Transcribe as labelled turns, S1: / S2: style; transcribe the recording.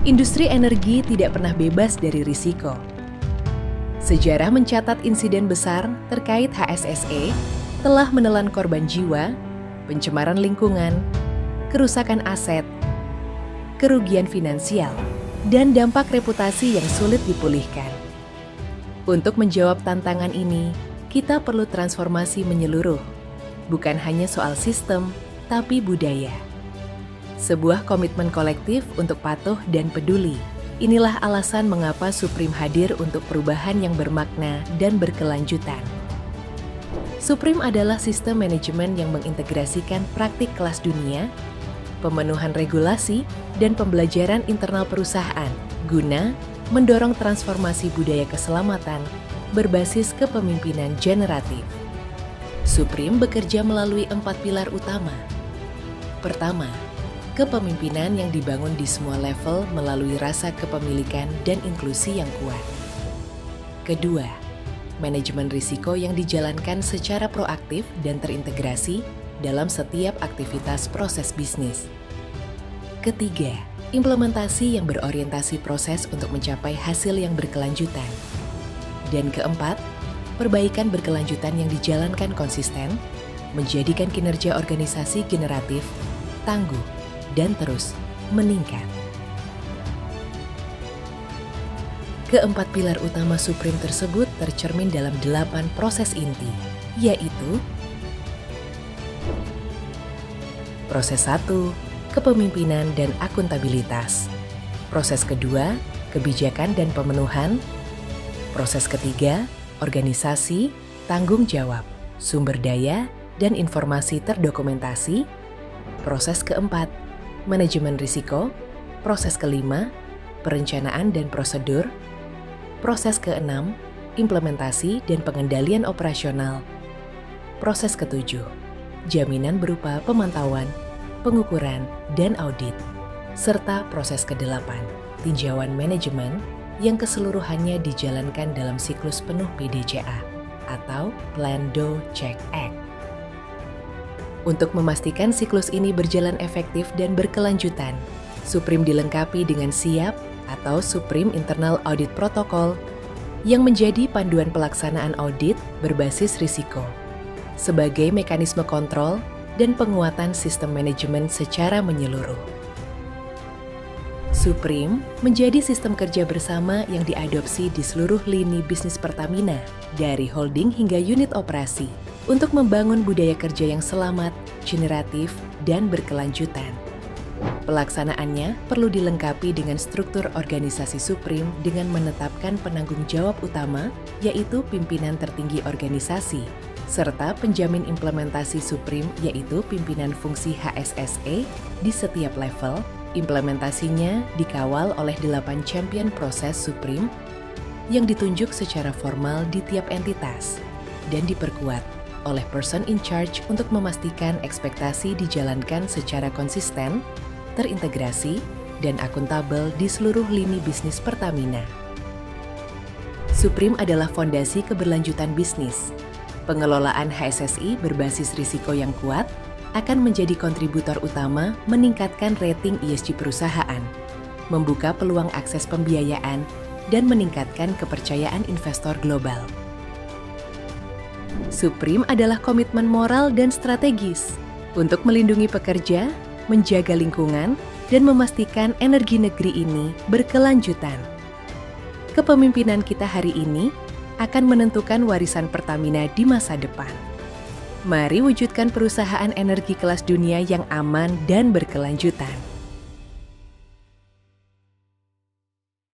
S1: Industri energi tidak pernah bebas dari risiko. Sejarah mencatat insiden besar terkait HSSE telah menelan korban jiwa, pencemaran lingkungan, kerusakan aset, kerugian finansial, dan dampak reputasi yang sulit dipulihkan. Untuk menjawab tantangan ini, kita perlu transformasi menyeluruh, bukan hanya soal sistem, tapi budaya. Sebuah komitmen kolektif untuk patuh dan peduli. Inilah alasan mengapa Supreme hadir untuk perubahan yang bermakna dan berkelanjutan. Supreme adalah sistem manajemen yang mengintegrasikan praktik kelas dunia, pemenuhan regulasi, dan pembelajaran internal perusahaan guna mendorong transformasi budaya keselamatan berbasis kepemimpinan generatif. Supreme bekerja melalui 4 pilar utama. Pertama, kepemimpinan yang dibangun di semua level melalui rasa kepemilikan dan inklusi yang kuat. Kedua, manajemen risiko yang dijalankan secara proaktif dan terintegrasi dalam setiap aktivitas proses bisnis. Ketiga, implementasi yang berorientasi proses untuk mencapai hasil yang berkelanjutan. Dan keempat, perbaikan berkelanjutan yang dijalankan konsisten, menjadikan kinerja organisasi generatif, tangguh, dan terus meningkat. Keempat pilar utama Supreme tersebut tercermin dalam 8 proses inti, yaitu proses 1, kepemimpinan dan akuntabilitas. Proses kedua, kebijakan dan pemenuhan. Proses ketiga, organisasi, tanggung jawab, sumber daya, dan informasi terdokumentasi. Proses keempat, manajemen risiko. Proses kelima, perencanaan dan prosedur. Proses keenam, implementasi dan pengendalian operasional. Proses ketujuh, jaminan berupa pemantauan, pengukuran, dan audit. Serta proses kedelapan, tinjauan manajemen yang keseluruhannya dijalankan dalam siklus penuh PDCA atau Plan Do Check Act. Untuk memastikan siklus ini berjalan efektif dan berkelanjutan, Supreme dilengkapi dengan SIAP atau Supreme Internal Audit Protocol yang menjadi panduan pelaksanaan audit berbasis risiko sebagai mekanisme kontrol dan penguatan sistem manajemen secara menyeluruh. Supreme menjadi sistem kerja bersama yang diadopsi di seluruh lini bisnis Pertamina, dari holding hingga unit operasi, untuk membangun budaya kerja yang selamat, generatif, dan berkelanjutan. Pelaksanaannya perlu dilengkapi dengan struktur organisasi Supreme dengan menetapkan penanggung jawab utama, yaitu pimpinan tertinggi organisasi, serta penjamin implementasi Supreme, yaitu pimpinan fungsi HSSE di setiap level. Implementasinya dikawal oleh 8 champion proses Supreme yang ditunjuk secara formal di tiap entitas dan diperkuat oleh person in charge untuk memastikan ekspektasi dijalankan secara konsisten, terintegrasi, dan akuntabel di seluruh lini bisnis Pertamina. Supreme adalah fondasi keberlanjutan bisnis. Pengelolaan HSSI berbasis risiko yang kuat akan menjadi kontributor utama meningkatkan rating ESG perusahaan, membuka peluang akses pembiayaan, dan meningkatkan kepercayaan investor global. Supreme adalah komitmen moral dan strategis untuk melindungi pekerja, menjaga lingkungan, dan memastikan energi negeri ini berkelanjutan. Kepemimpinan kita hari ini akan menentukan warisan Pertamina di masa depan. Mari wujudkan perusahaan energi kelas dunia yang aman dan berkelanjutan.